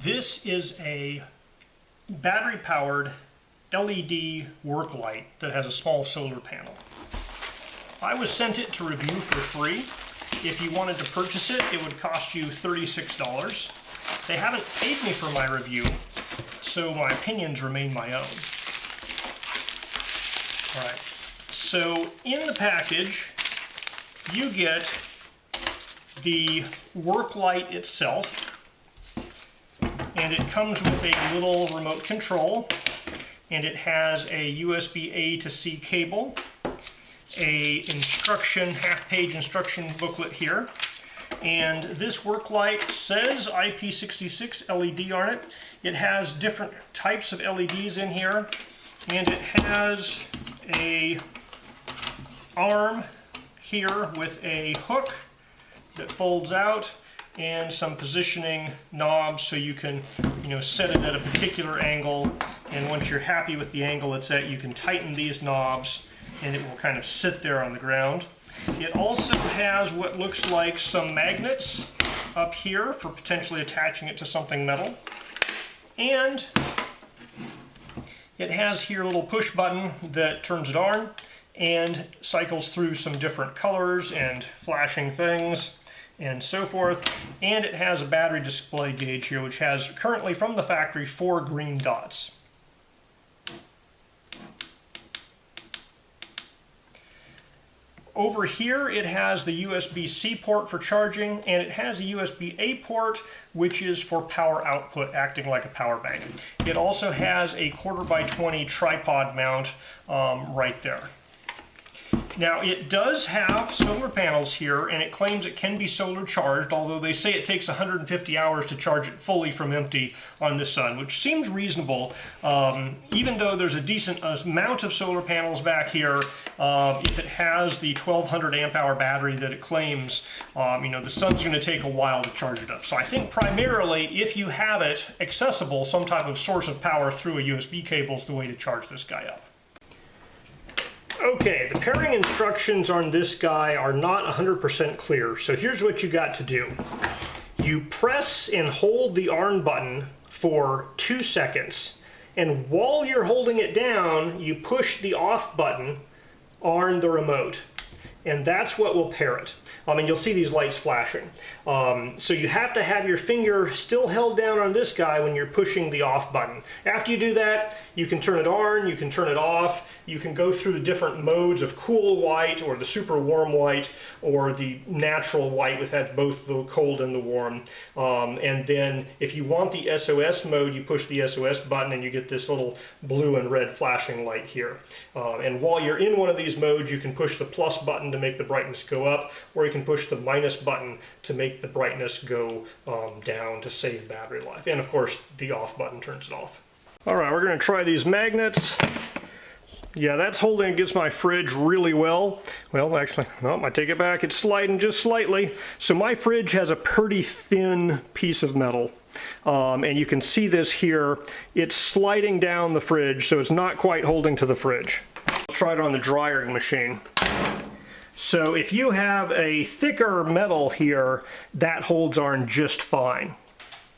This is a battery-powered LED work light that has a small solar panel. I was sent it to review for free. If you wanted to purchase it, it would cost you $36. They haven't paid me for my review, so my opinions remain my own. Alright, so in the package, you get the work light itself, and it comes with a little remote control, and it has a USB A to C cable, a half-page instruction booklet here, and this work light says IP66 LED on it. It has different types of LEDs in here, and it has a arm here with a hook that folds out and some positioning knobs so you can set it at a particular angle, and once you're happy with the angle it's at, you can tighten these knobs and it will kind of sit there on the ground. It also has what looks like some magnets up here for potentially attaching it to something metal, and it has here a little push button that turns it on and cycles through some different colors and flashing things and so forth, and it has a battery display gauge here which has currently from the factory 4 green dots. Over here it has the USB-C port for charging, and it has a USB-A port which is for power output, acting like a power bank. It also has a 1/4x20 tripod mount right there. Now it does have solar panels here, and it claims it can be solar charged, although they say it takes 150 hours to charge it fully from empty on the sun, which seems reasonable. Even though there's a decent amount of solar panels back here, if it has the 1200 amp hour battery that it claims, the sun's going to take a while to charge it up. So I think primarily if you have it accessible, some type of source of power through a USB cable is the way to charge this guy up. Okay, the pairing instructions on this guy are not 100% clear, so here's what you got to do. You press and hold the on button for 2 seconds, and while you're holding it down, you push the off button on the remote, and that's what will pair it. And you'll see these lights flashing. So you have to have your finger still held down on this guy when you're pushing the off button. After you do that, you can turn it on, you can turn it off, you can go through the different modes of cool white or the super warm white or the natural white, which has both the cold and the warm. And then if you want the SOS mode, you push the SOS button and you get this little blue and red flashing light here. And while you're in one of these modes, you can push the plus button to make the brightness go up, or you can push the minus button to make the brightness go down to save battery life. And of course, the off button turns it off. All right, we're going to try these magnets. Yeah, that's holding against my fridge really well. Well, actually, no, I take it back. It's sliding just slightly. So my fridge has a pretty thin piece of metal. And you can see this here. It's sliding down the fridge, so it's not quite holding to the fridge. Let's try it on the drying machine. So if you have a thicker metal here, that holds on just fine.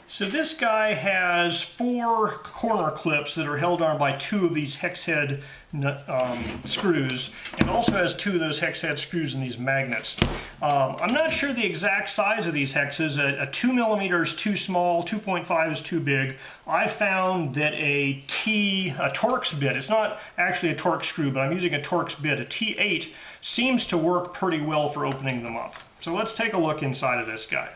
So this guy has 4 corner clips that are held on by 2 of these hex head screws, and also has 2 of those hex head screws in these magnets. I'm not sure the exact size of these hexes. A 2mm is too small, 2.5 is too big. I found that a Torx bit, it's not actually a Torx screw, but I'm using a Torx bit, a T8, seems to work pretty well for opening them up. So let's take a look inside of this guy.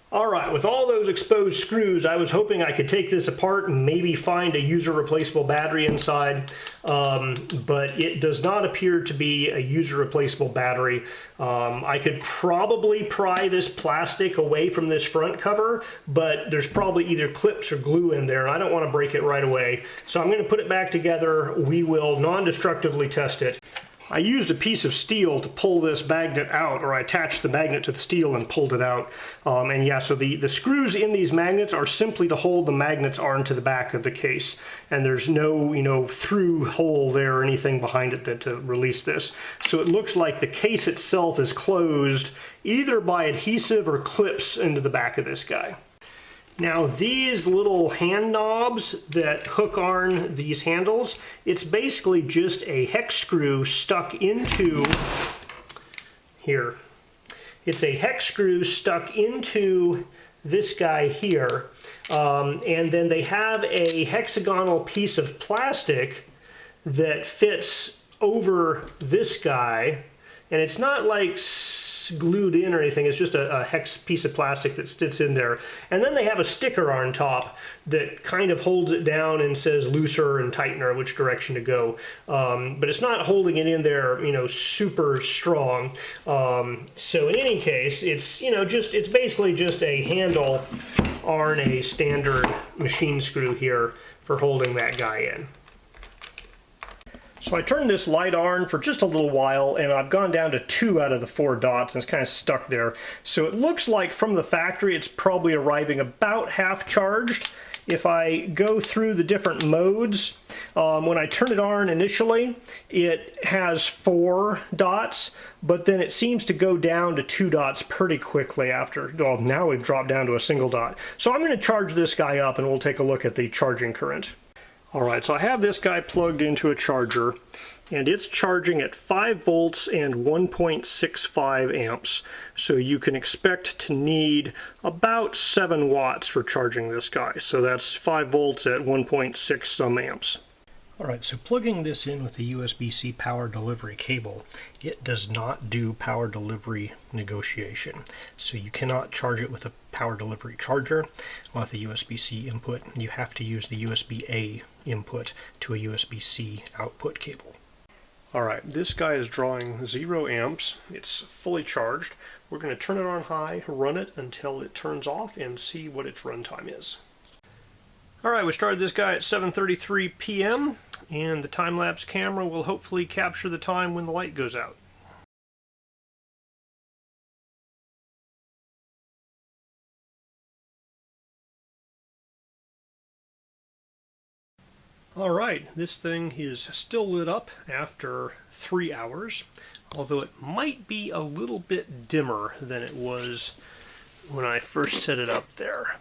Alright, with all those exposed screws, I was hoping I could take this apart and maybe find a user replaceable battery inside, but it does not appear to be a user replaceable battery. I could probably pry this plastic away from this front cover, but there's probably either clips or glue in there, and I don't want to break it right away. So I'm going to put it back together. We will non-destructively test it. I used a piece of steel to pull this magnet out, or I attached the magnet to the steel and pulled it out. And yeah, so the screws in these magnets are simply to hold the magnet's arm to the back of the case. And there's no, through hole there or anything behind it to release this. So it looks like the case itself is closed either by adhesive or clips into the back of this guy. Now these little hand knobs that hook on these handles, it's basically just a hex screw stuck into here. It's a hex screw stuck into this guy here, and then they have a hexagonal piece of plastic that fits over this guy, and it's not like glued in or anything, it's just a hex piece of plastic that sits in there. And then they have a sticker on top that kind of holds it down and says looser and tightener, which direction to go. But it's not holding it in there, super strong. So in any case, it's, it's basically just a handle on a standard machine screw here for holding that guy in. So I turned this light on for just a little while, and I've gone down to 2 out of the 4 dots, and it's kind of stuck there. So it looks like from the factory it's probably arriving about half charged. If I go through the different modes, when I turn it on initially, it has 4 dots, but then it seems to go down to 2 dots pretty quickly after. Well, now we've dropped down to a single dot. So I'm going to charge this guy up, and we'll take a look at the charging current. Alright, so I have this guy plugged into a charger, and it's charging at 5 volts and 1.65 amps. So you can expect to need about 7 watts for charging this guy. So that's 5 volts at 1.6 some amps. Alright, so plugging this in with the USB-C power delivery cable, it does not do power delivery negotiation. So you cannot charge it with a power delivery charger with a USB-C input. You have to use the USB-A input to a USB-C output cable. Alright, this guy is drawing 0 amps. It's fully charged. We're going to turn it on high, run it until it turns off, and see what its runtime is. Alright, we started this guy at 7:33 p.m. and the time-lapse camera will hopefully capture the time when the light goes out. Alright, this thing is still lit up after 3 hours, although it might be a little bit dimmer than it was when I first set it up there.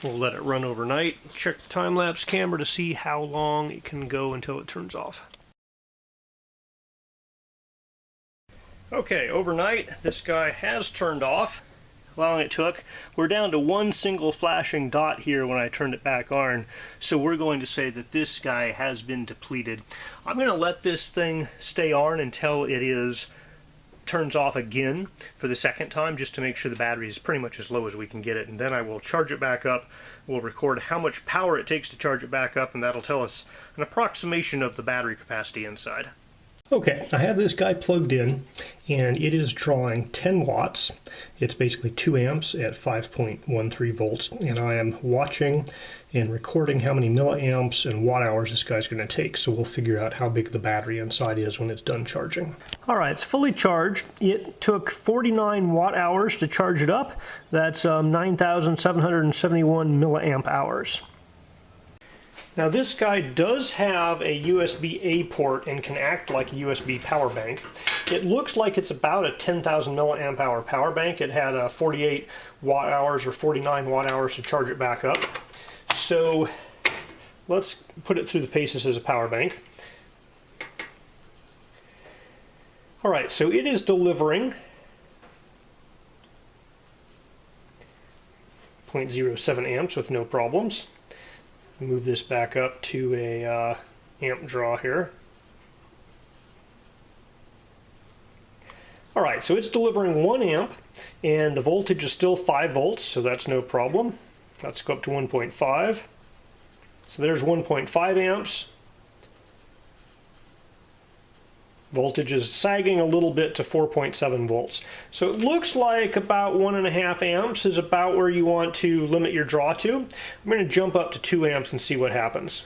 We'll let it run overnight, check the time-lapse camera to see how long it can go until it turns off. Okay, overnight this guy has turned off. How long it took. We're down to 1 single flashing dot here when I turned it back on, so we're going to say that this guy has been depleted. I'm going to let this thing stay on until it turns off again for the second time, just to make sure the battery is pretty much as low as we can get it, and then I will charge it back up. We'll record how much power it takes to charge it back up, and that'll tell us an approximation of the battery capacity inside. Okay, I have this guy plugged in, and it is drawing 10 watts. It's basically 2 amps at 5.13 volts, and I am watching and recording how many milliamps and watt hours this guy's going to take, so we'll figure out how big the battery inside is when it's done charging. Alright, it's fully charged. It took 49 watt hours to charge it up. That's 9,771 milliamp hours. Now this guy does have a USB-A port and can act like a USB power bank. It looks like it's about a 10,000 milliamp hour power bank. It had 48 watt hours or 49 watt hours to charge it back up. So let's put it through the paces as a power bank. Alright, so it is delivering 0.07 amps with no problems. Move this back up to a amp draw here. Alright, so it's delivering 1 amp, and the voltage is still 5 volts, so that's no problem. Let's go up to 1.5. So there's 1.5 amps. Voltage is sagging a little bit to 4.7 volts. So it looks like about 1.5 amps is about where you want to limit your draw to. I'm going to jump up to 2 amps and see what happens.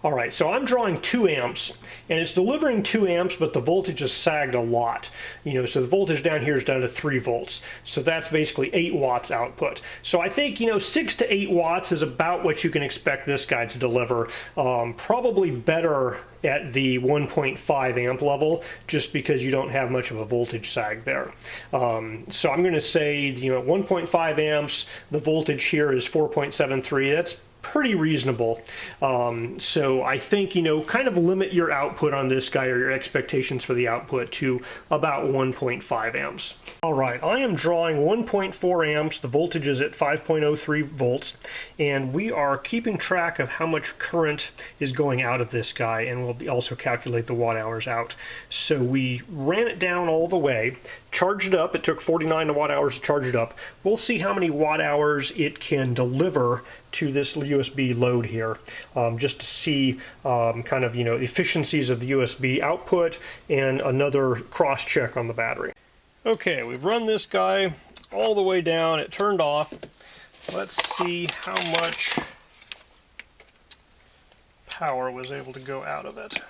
Alright, so I'm drawing 2 amps, and it's delivering 2 amps, but the voltage is sagged a lot. So the voltage down here is down to 3 volts. So that's basically 8 watts output. So I think, 6 to 8 watts is about what you can expect this guy to deliver. Probably better at the 1.5 amp level, just because you don't have much of a voltage sag there. So I'm going to say, 1.5 amps, the voltage here is 4.73. That's pretty reasonable. So I think, kind of limit your output on this guy, or your expectations for the output, to about 1.5 amps. Alright, I am drawing 1.4 amps, the voltage is at 5.03 volts, and we are keeping track of how much current is going out of this guy, and we'll also calculate the watt hours out. So we ran it down all the way, charged it up. It took 49 watt hours to charge it up. We'll see how many watt hours it can deliver to this USB load here, just to see kind of, efficiencies of the USB output and another cross check on the battery. Okay, we've run this guy all the way down. It turned off. Let's see how much power was able to go out of it.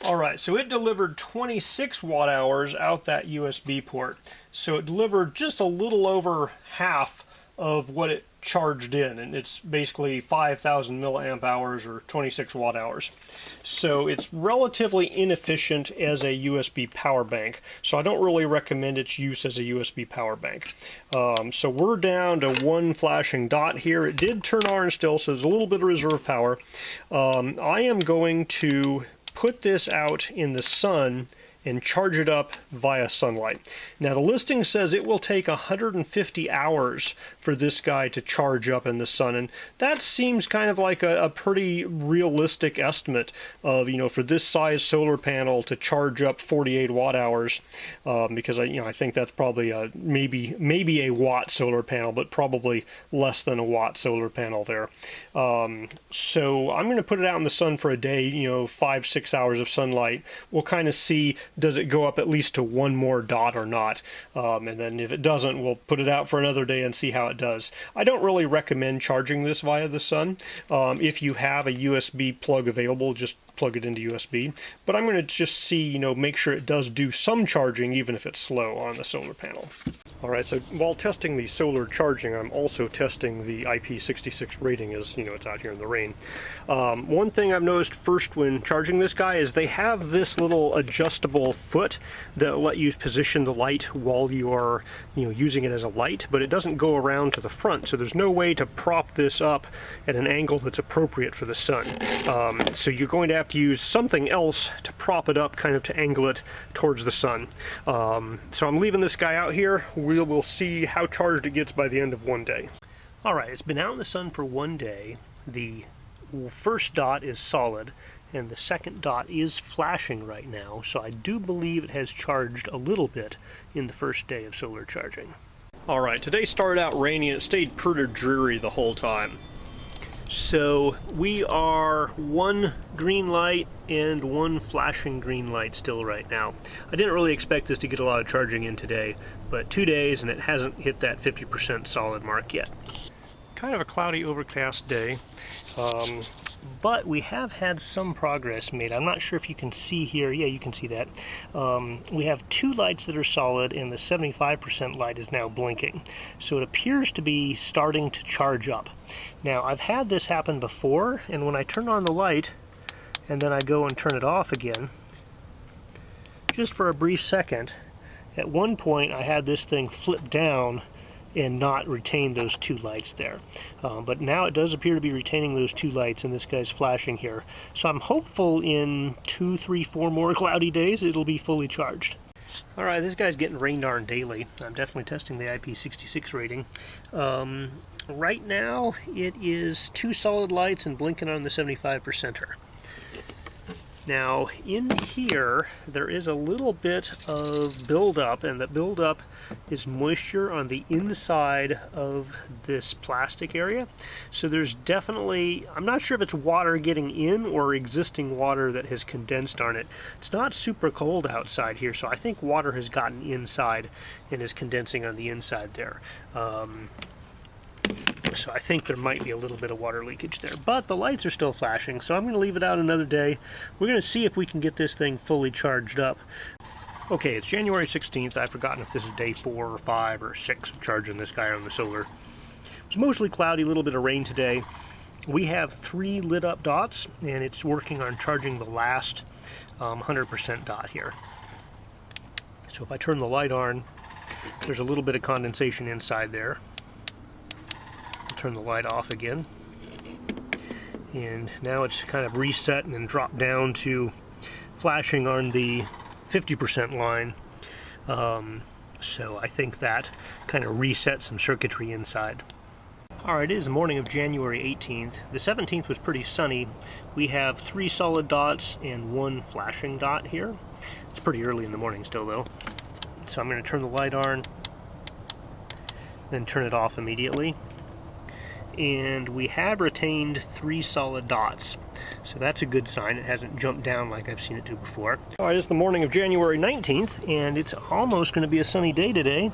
Alright, so it delivered 26 watt hours out that USB port. So it delivered just a little over half of what it charged in, and it's basically 5,000 milliamp hours or 26 watt hours. So it's relatively inefficient as a USB power bank, so I don't really recommend its use as a USB power bank. So we're down to 1 flashing dot here. It did turn orange still, so there's a little bit of reserve power. I am going to put this out in the sun and charge it up via sunlight. Now the listing says it will take 150 hours for this guy to charge up in the sun, and that seems kind of like a pretty realistic estimate of, for this size solar panel to charge up 48 watt hours, because I think that's probably maybe a watt solar panel, but probably less than a watt solar panel there. So I'm going to put it out in the sun for a day, 5-6 hours of sunlight. We'll kind of see, does it go up at least to 1 more dot or not? And then if it doesn't, we'll put it out for another day and see how it does. I don't really recommend charging this via the sun. If you have a USB plug available, just plug it into USB. But I'm going to just see, make sure it does do some charging, even if it's slow on the solar panel. Alright, so while testing the solar charging, I'm also testing the IP66 rating, as it's out here in the rain. One thing I've noticed first when charging this guy is they have this little adjustable foot that let you position the light while you are using it as a light, but it doesn't go around to the front, so there's no way to prop this up at an angle that's appropriate for the sun. So you're going to have to use something else to prop it up, kind of to angle it towards the sun. So I'm leaving this guy out here. We'll see how charged it gets by the end of 1 day. Alright, it's been out in the sun for 1 day. The first dot is solid, and the second dot is flashing right now, so I do believe it has charged a little bit in the first day of solar charging. Alright, today started out rainy and it stayed pretty dreary the whole time. So we are 1 green light and 1 flashing green light still right now. I didn't really expect this to get a lot of charging in today, but 2 days and it hasn't hit that 50% solid mark yet. Kind of a cloudy, overcast day, but we have had some progress made. I'm not sure if you can see here. Yeah, you can see that. We have 2 lights that are solid, and the 75% light is now blinking. So it appears to be starting to charge up. Now, I've had this happen before, and when I turn on the light, and then I go and turn it off again, just for a brief second, at one point I had this thing flip down and not retain those 2 lights there. But now it does appear to be retaining those 2 lights, and this guy's flashing here. So I'm hopeful in 2, 3, 4 more cloudy days it'll be fully charged. Alright, this guy's getting rained on daily. I'm definitely testing the IP66 rating. Right now it is 2 solid lights and blinking on the 75%er. Now, in here, there is a little bit of buildup, and that buildup is moisture on the inside of this plastic area. So there's definitely, I'm not sure if it's water getting in or existing water that has condensed on it. It's not super cold outside here, so I think water has gotten inside and is condensing on the inside there. So I think there might be a little bit of water leakage there, but the lights are still flashing, so I'm going to leave it out another day. We're going to see if we can get this thing fully charged up. Okay, it's January 16th. I've forgotten if this is day 4 or 5 or 6 of charging this guy on the solar. It's mostly cloudy, a little bit of rain today. We have 3 lit up dots, and it's working on charging the last 100% dot here. So if I turn the light on, there's a little bit of condensation inside there. I'll turn the light off again. And now it's kind of reset and then dropped down to flashing on the 50% line. So I think that kind of resets some circuitry inside. Alright, it is the morning of January 18th. The 17th was pretty sunny. We have 3 solid dots and 1 flashing dot here. It's pretty early in the morning still though. So I'm going to turn the light on, then turn it off immediately. And we have retained 3 solid dots. So that's a good sign. It hasn't jumped down like I've seen it do before. Alright, it's the morning of January 19th, and it's almost going to be a sunny day today.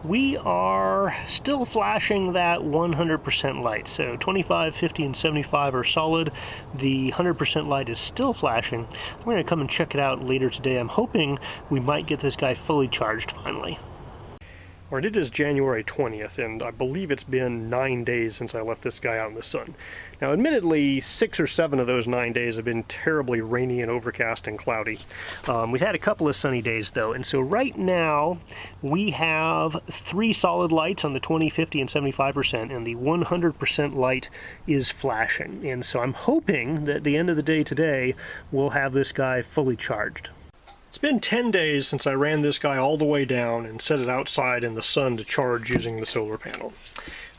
We are still flashing that 100% light. So 25, 50, and 75 are solid. The 100% light is still flashing. I'm going to come and check it out later today. I'm hoping we might get this guy fully charged finally. Alright, it is January 20th, and I believe it's been 9 days since I left this guy out in the sun. Now, admittedly, 6 or 7 of those 9 days have been terribly rainy and overcast and cloudy. We've had a couple of sunny days, though, and so right now we have 3 solid lights on the 20, 50, and 75%, and the 100% light is flashing. And so I'm hoping that at the end of the day today, we'll have this guy fully charged. It's been 10 days since I ran this guy all the way down and set it outside in the sun to charge using the solar panel.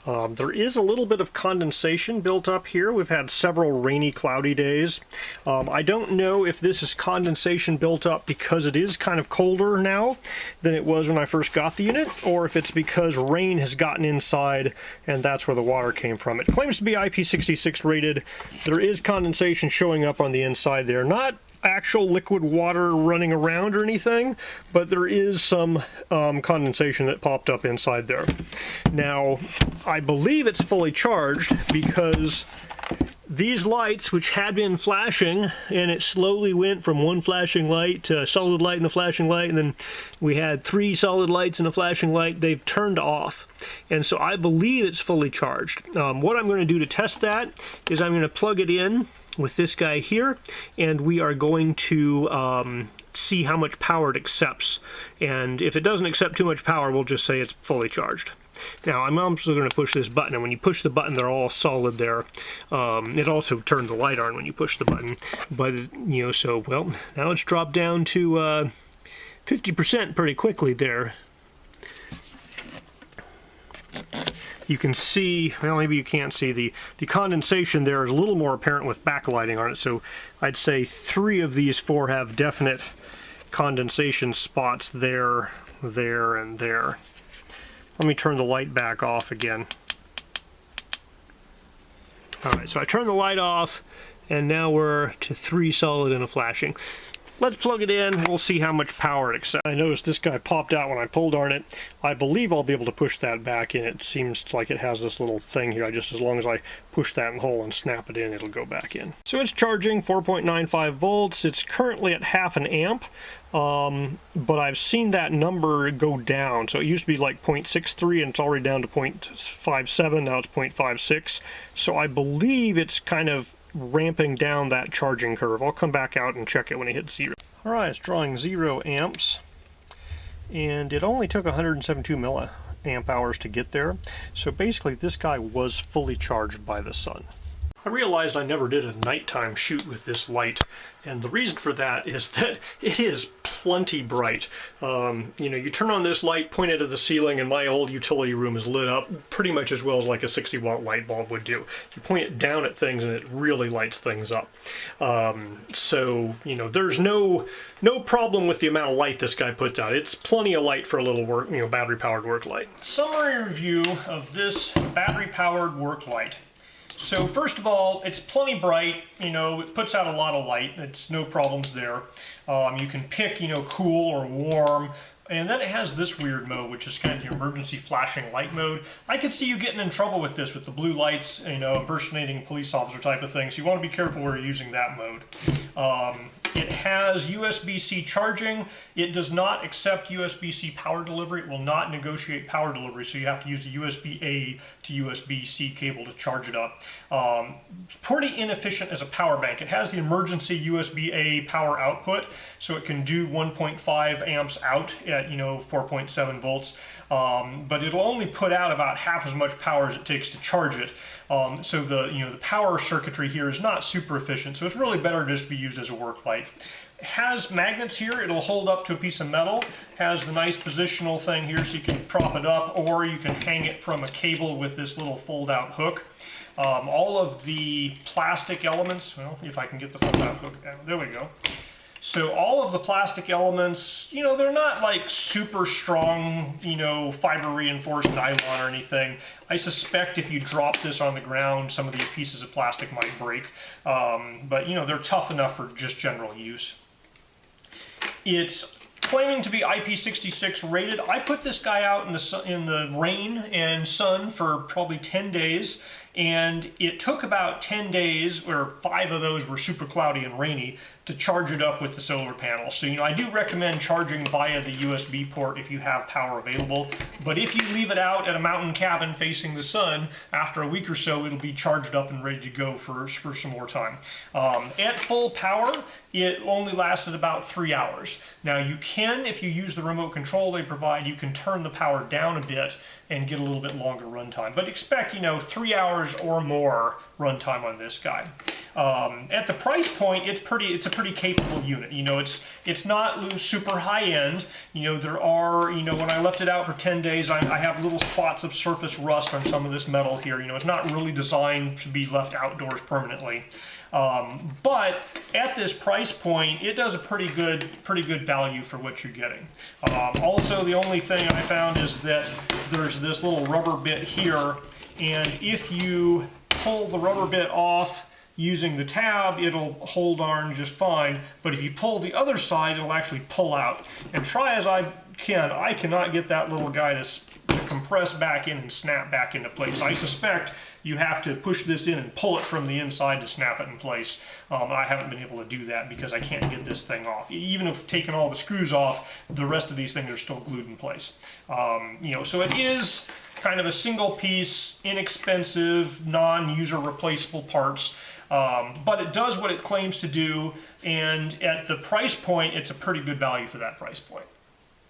There is a little bit of condensation built up here. We've had several rainy, cloudy days. I don't know if this is condensation built up because it is kind of colder now than it was when I first got the unit, or if it's because rain has gotten inside and that's where the water came from. It claims to be IP66 rated. There is condensation showing up on the inside there. Not actual liquid water running around or anything, but there is some condensation that popped up inside there. Now, I believe it's fully charged because these lights, which had been flashing, and it slowly went from 1 flashing light to a solid light and a flashing light, and then we had 3 solid lights and a flashing light, they've turned off. And so I believe it's fully charged. What I'm going to do to test that is I'm going to plug it in with this guy here, and we are going to see how much power it accepts. And if it doesn't accept too much power, we'll just say it's fully charged. Now, I'm also going to push this button, and when you push the button, they're all solid there. It also turned the light on when you push the button. But, you know, so, well, now it's dropped down to 50% pretty quickly there. You can see, well, maybe you can't see, the condensation there is a little more apparent with backlighting on it. So I'd say 3 of these 4 have definite condensation spots there, there, and there. Let me turn the light back off again. Alright, so I turned the light off, and now we're to 3 solid and a flashing. Let's plug it in, we'll see how much power it accepts. I noticed this guy popped out when I pulled on it. I believe I'll be able to push that back in. It seems like it has this little thing here. Just as long as I push that hole and snap it in, it'll go back in. So it's charging 4.95 volts. It's currently at half an amp. But I've seen that number go down. So it used to be like 0.63 and it's already down to 0.57. Now it's 0.56. So I believe it's kind of ramping down that charging curve. I'll come back out and check it when it hits 0. Alright, it's drawing 0 amps, and it only took 172 milliamp hours to get there. So basically this guy was fully charged by the sun. I realized I never did a nighttime shoot with this light, and the reason for that is that it is plenty bright. You know, you turn on this light, point it at the ceiling, and my old utility room is lit up pretty much as well as like a 60-watt light bulb would do. You point it down at things and it really lights things up. So, you know, there's no problem with the amount of light this guy puts out. It's plenty of light for a little work, you know, battery-powered work light. Summary review of this battery-powered work light. So first of all, it's plenty bright, you know, it puts out a lot of light, it's no problems there. You can pick, you know, cool or warm. And then it has this weird mode, which is kind of the emergency flashing light mode. I could see you getting in trouble with this, with the blue lights, you know, impersonating police officer type of thing. So you want to be careful where you're using that mode. It has USB-C charging. It does not accept USB-C power delivery. It will not negotiate power delivery, so you have to use the USB-A to USB-C cable to charge it up. Pretty inefficient as a power bank. It has the emergency USB-A power output, so it can do 1.5 amps out at 4.7 volts, but it'll only put out about half as much power as it takes to charge it. So the power circuitry here is not super efficient, so it's really better to just be used as a work light. It has magnets here. It'll hold up to a piece of metal. Has the nice positional thing here, so you can prop it up, or you can hang it from a cable with this little fold-out hook. All of the plastic elements, well, if I can get the fold-out hook down, there we go. So all of the plastic elements, they're not like super strong, fiber reinforced nylon or anything. I suspect if you drop this on the ground, some of these pieces of plastic might break. But they're tough enough for just general use. It's claiming to be IP66 rated. I put this guy out in the rain and sun for probably 10 days. And it took about 10 days, or 5 of those were super cloudy and rainy, to charge it up with the solar panel. So, I do recommend charging via the USB port if you have power available. But if you leave it out at a mountain cabin facing the sun, after a week or so, it'll be charged up and ready to go for some more time. At full power, it only lasted about 3 hours. Now, you can, if you use the remote control they provide, you can turn the power down a bit and get a little bit longer runtime. But expect, 3 hours or more runtime on this guy. At the price point, it's a pretty capable unit. It's not super high end. There are, when I left it out for 10 days, I have little spots of surface rust on some of this metal here. It's not really designed to be left outdoors permanently. But at this price point, it does a pretty good value for what you're getting. Also, the only thing I found is that there's this little rubber bit here, and if you pull the rubber bit off using the tab, it'll hold on just fine, but if you pull the other side, it'll actually pull out. And try as I can, I cannot get that little guy to compress back in and snap back into place. I suspect you have to push this in and pull it from the inside to snap it in place. I haven't been able to do that because I can't get this thing off. Even if taking all the screws off, the rest of these things are still glued in place. So it is kind of a single piece, inexpensive, non-user replaceable parts. But it does what it claims to do, and at the price point, it's a pretty good value for that price point.